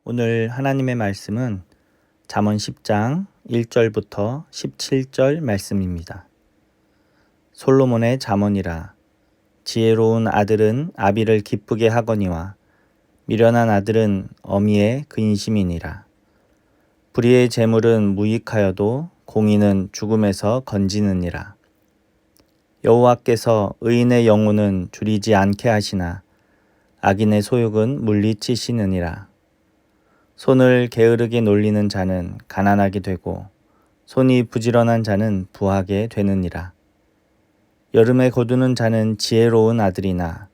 오늘 하나님의 말씀은 잠언 10장 1절부터 17절 말씀입니다. 솔로몬의 잠언이라. 지혜로운 아들은 아비를 기쁘게 하거니와 미련한 아들은 어미의 근심이니라. 불의의 재물은 무익하여도 공의는 죽음에서 건지느니라. 여호와께서 의인의 영혼은 줄이지 않게 하시나 악인의 소욕은 물리치시느니라. 손을 게으르게 놀리는 자는 가난하게 되고 손이 부지런한 자는 부하게 되느니라. 여름에 거두는 자는 지혜로운 아들이나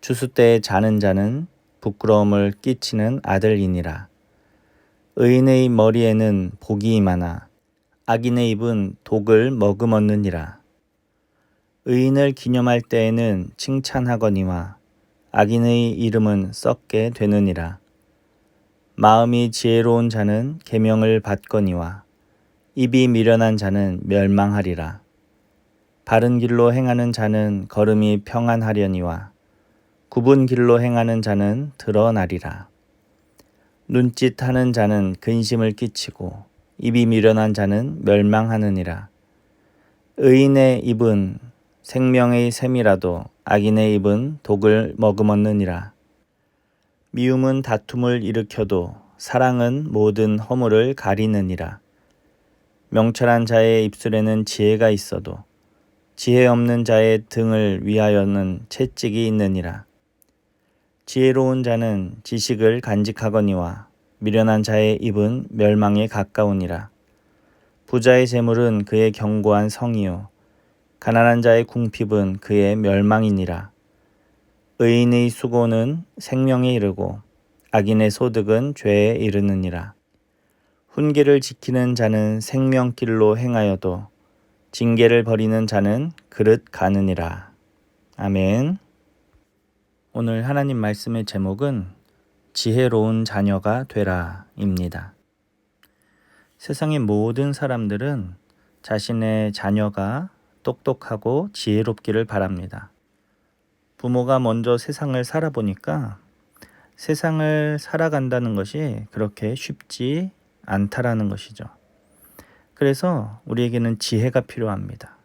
추수 때에 자는 자는 부끄러움을 끼치는 아들이니라. 의인의 머리에는 복이 임하나 악인의 입은 독을 머금었느니라. 의인을 기념할 때에는 칭찬하거니와 악인의 이름은 썩게 되느니라. 마음이 지혜로운 자는 계명을 받거니와 입이 미련한 자는 멸망하리라. 바른 길로 행하는 자는 걸음이 평안하려니와 굽은 길로 행하는 자는 드러나리라. 눈짓하는 자는 근심을 끼치고 입이 미련한 자는 멸망하느니라. 의인의 입은 생명의 샘이라도 악인의 입은 독을 머금었느니라. 미움은 다툼을 일으켜도 사랑은 모든 허물을 가리느니라. 명철한 자의 입술에는 지혜가 있어도 지혜 없는 자의 등을 위하여는 채찍이 있느니라. 지혜로운 자는 지식을 간직하거니와 미련한 자의 입은 멸망에 가까우니라. 부자의 재물은 그의 견고한 성이요 가난한 자의 궁핍은 그의 멸망이니라. 의인의 수고는 생명에 이르고 악인의 소득은 죄에 이르느니라. 훈계를 지키는 자는 생명길로 행하여도 징계를 버리는 자는 그릇 가느니라. 아멘. 오늘 하나님 말씀의 제목은 지혜로운 자녀가 되라입니다. 세상의 모든 사람들은 자신의 자녀가 똑똑하고 지혜롭기를 바랍니다. 부모가 먼저 세상을 살아보니까 세상을 살아간다는 것이 그렇게 쉽지 않다라는 것이죠. 그래서 우리에게는 지혜가 필요합니다.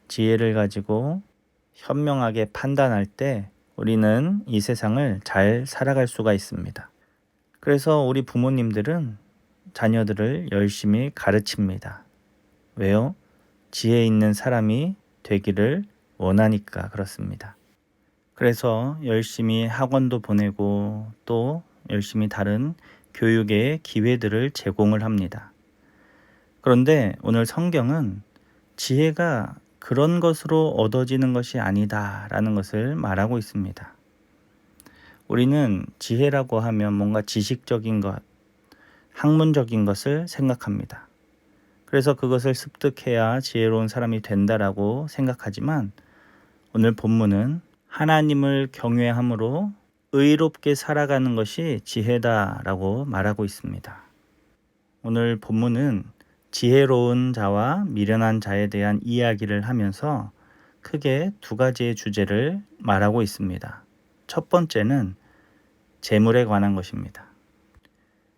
지혜를 가지고 현명하게 판단할 때 우리는 이 세상을 잘 살아갈 수가 있습니다. 그래서 우리 부모님들은 자녀들을 열심히 가르칩니다. 왜요? 지혜 있는 사람이 되기를 원하니까 그렇습니다. 그래서 열심히 학원도 보내고 또 열심히 다른 교육의 기회들을 제공을 합니다. 그런데 오늘 성경은 지혜가 그런 것으로 얻어지는 것이 아니다라는 것을 말하고 있습니다. 우리는 지혜라고 하면 뭔가 지식적인 것, 학문적인 것을 생각합니다. 그래서 그것을 습득해야 지혜로운 사람이 된다라고 생각하지만 오늘 본문은 하나님을 경외함으로 의롭게 살아가는 것이 지혜다라고 말하고 있습니다. 오늘 본문은 지혜로운 자와 미련한 자에 대한 이야기를 하면서 크게 두 가지의 주제를 말하고 있습니다. 첫 번째는 재물에 관한 것입니다.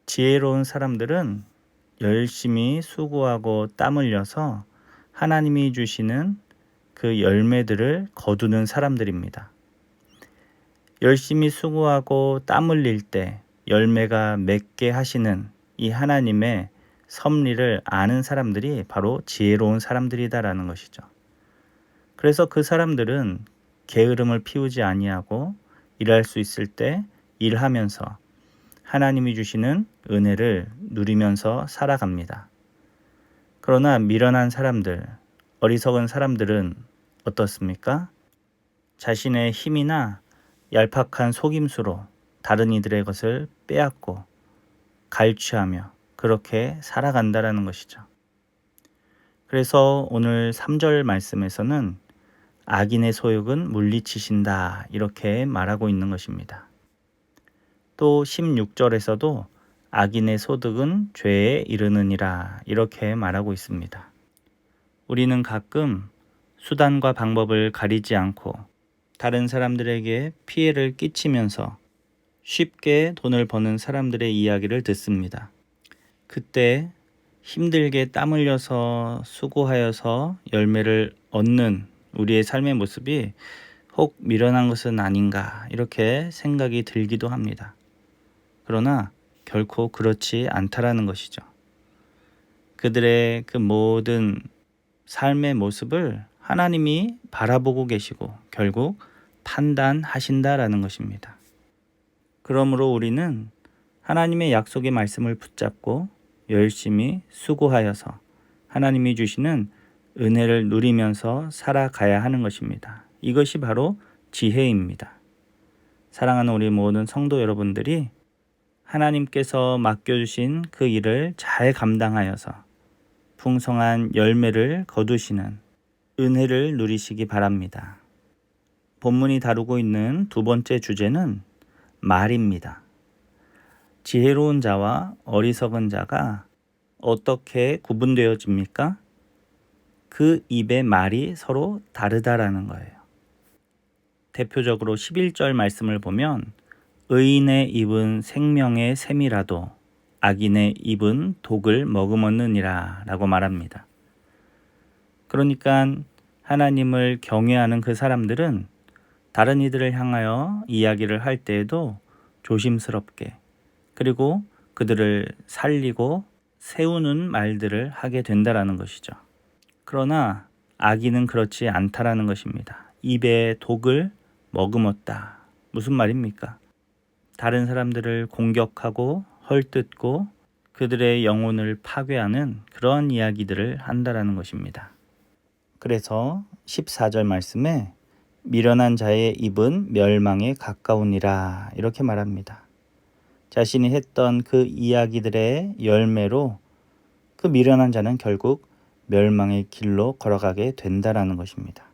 지혜로운 사람들은 열심히 수고하고 땀 흘려서 하나님이 주시는 그 열매들을 거두는 사람들입니다. 열심히 수고하고 땀 흘릴 때 열매가 맺게 하시는 이 하나님의 섭리를 아는 사람들이 바로 지혜로운 사람들이다라는 것이죠. 그래서 그 사람들은 게으름을 피우지 아니하고 일할 수 있을 때 일하면서 하나님이 주시는 은혜를 누리면서 살아갑니다. 그러나 미련한 사람들, 어리석은 사람들은 어떻습니까? 자신의 힘이나 얄팍한 속임수로 다른 이들의 것을 빼앗고 갈취하며 그렇게 살아간다라는 것이죠. 그래서 오늘 3절 말씀에서는 악인의 소욕은 물리치신다 이렇게 말하고 있는 것입니다. 또 16절에서도 악인의 소득은 죄에 이르느니라 이렇게 말하고 있습니다. 우리는 가끔 수단과 방법을 가리지 않고 다른 사람들에게 피해를 끼치면서 쉽게 돈을 버는 사람들의 이야기를 듣습니다. 그때 힘들게 땀 흘려서 수고하여서 열매를 얻는 우리의 삶의 모습이 혹 미련한 것은 아닌가 이렇게 생각이 들기도 합니다. 그러나 결코 그렇지 않다라는 것이죠. 그들의 그 모든 삶의 모습을 하나님이 바라보고 계시고 결국 판단하신다라는 것입니다. 그러므로 우리는 하나님의 약속의 말씀을 붙잡고 열심히 수고하여서 하나님이 주시는 은혜를 누리면서 살아가야 하는 것입니다. 이것이 바로 지혜입니다. 사랑하는 우리 모든 성도 여러분들이 하나님께서 맡겨주신 그 일을 잘 감당하여서 풍성한 열매를 거두시는 은혜를 누리시기 바랍니다. 본문이 다루고 있는 두 번째 주제는 말입니다. 지혜로운 자와 어리석은 자가 어떻게 구분되어집니까? 그 입의 말이 서로 다르다라는 거예요. 대표적으로 11절 말씀을 보면 의인의 입은 생명의 샘이라도 악인의 입은 독을 머금었느니라 라고 말합니다. 그러니까 하나님을 경외하는 그 사람들은 다른 이들을 향하여 이야기를 할 때에도 조심스럽게 그리고 그들을 살리고 세우는 말들을 하게 된다라는 것이죠. 그러나 악인은 그렇지 않다라는 것입니다. 입에 독을 머금었다. 무슨 말입니까? 다른 사람들을 공격하고 헐뜯고 그들의 영혼을 파괴하는 그러한 이야기들을 한다라는 것입니다. 그래서 14절 말씀에 미련한 자의 입은 멸망에 가까우니라 이렇게 말합니다. 자신이 했던 그 이야기들의 열매로 그 미련한 자는 결국 멸망의 길로 걸어가게 된다라는 것입니다.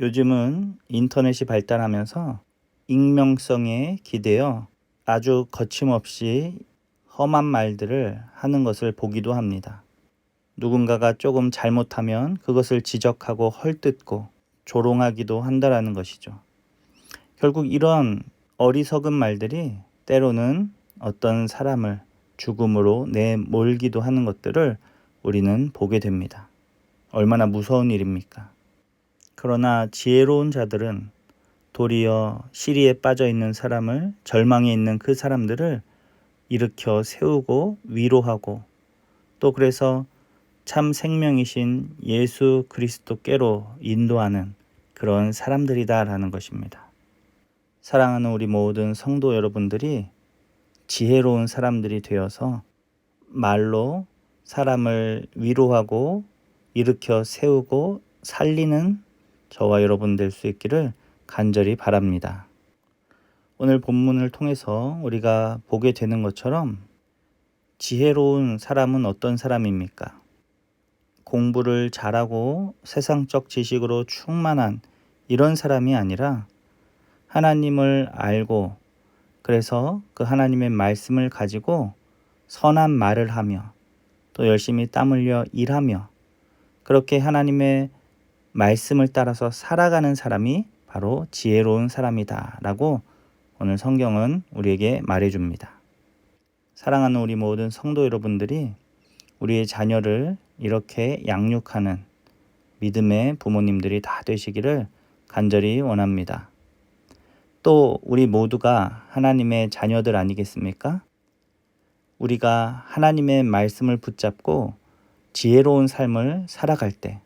요즘은 인터넷이 발달하면서 익명성에 기대어 아주 거침없이 험한 말들을 하는 것을 보기도 합니다. 누군가가 조금 잘못하면 그것을 지적하고 헐뜯고 조롱하기도 한다라는 것이죠. 결국 이런 어리석은 말들이 때로는 어떤 사람을 죽음으로 내몰기도 하는 것들을 우리는 보게 됩니다. 얼마나 무서운 일입니까? 그러나 지혜로운 자들은 도리어 시리에 빠져 있는 사람을, 절망에 있는 그 사람들을 일으켜 세우고 위로하고 또 그래서 참 생명이신 예수 그리스도께로 인도하는 그런 사람들이다라는 것입니다. 사랑하는 우리 모든 성도 여러분들이 지혜로운 사람들이 되어서 말로 사람을 위로하고 일으켜 세우고 살리는 저와 여러분 될 수 있기를 간절히 바랍니다. 오늘 본문을 통해서 우리가 보게 되는 것처럼 지혜로운 사람은 어떤 사람입니까? 공부를 잘하고 세상적 지식으로 충만한 이런 사람이 아니라 하나님을 알고 그래서 그 하나님의 말씀을 가지고 선한 말을 하며 또 열심히 땀 흘려 일하며 그렇게 하나님의 말씀을 따라서 살아가는 사람이 바로 지혜로운 사람이다 라고 오늘 성경은 우리에게 말해줍니다. 사랑하는 우리 모든 성도 여러분들이 우리의 자녀를 이렇게 양육하는 믿음의 부모님들이 다 되시기를 간절히 원합니다. 또 우리 모두가 하나님의 자녀들 아니겠습니까? 우리가 하나님의 말씀을 붙잡고 지혜로운 삶을 살아갈 때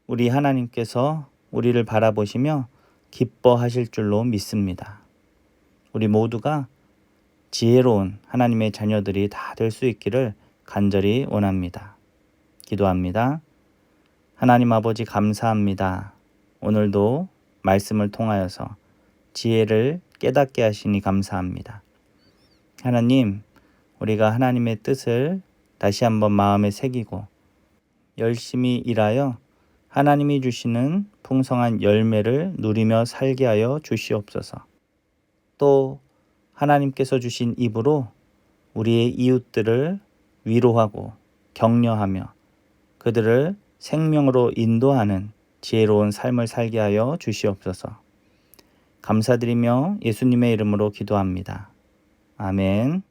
우리 하나님께서 우리를 바라보시며 기뻐하실 줄로 믿습니다. 우리 모두가 지혜로운 하나님의 자녀들이 다 될 수 있기를 간절히 원합니다. 기도합니다. 하나님 아버지 감사합니다. 오늘도 말씀을 통하여서 지혜를 깨닫게 하시니 감사합니다. 하나님, 우리가 하나님의 뜻을 다시 한번 마음에 새기고 열심히 일하여 하나님이 주시는 풍성한 열매를 누리며 살게 하여 주시옵소서. 또 하나님께서 주신 입으로 우리의 이웃들을 위로하고 격려하며 그들을 생명으로 인도하는 지혜로운 삶을 살게 하여 주시옵소서. 감사드리며 예수님의 이름으로 기도합니다. 아멘.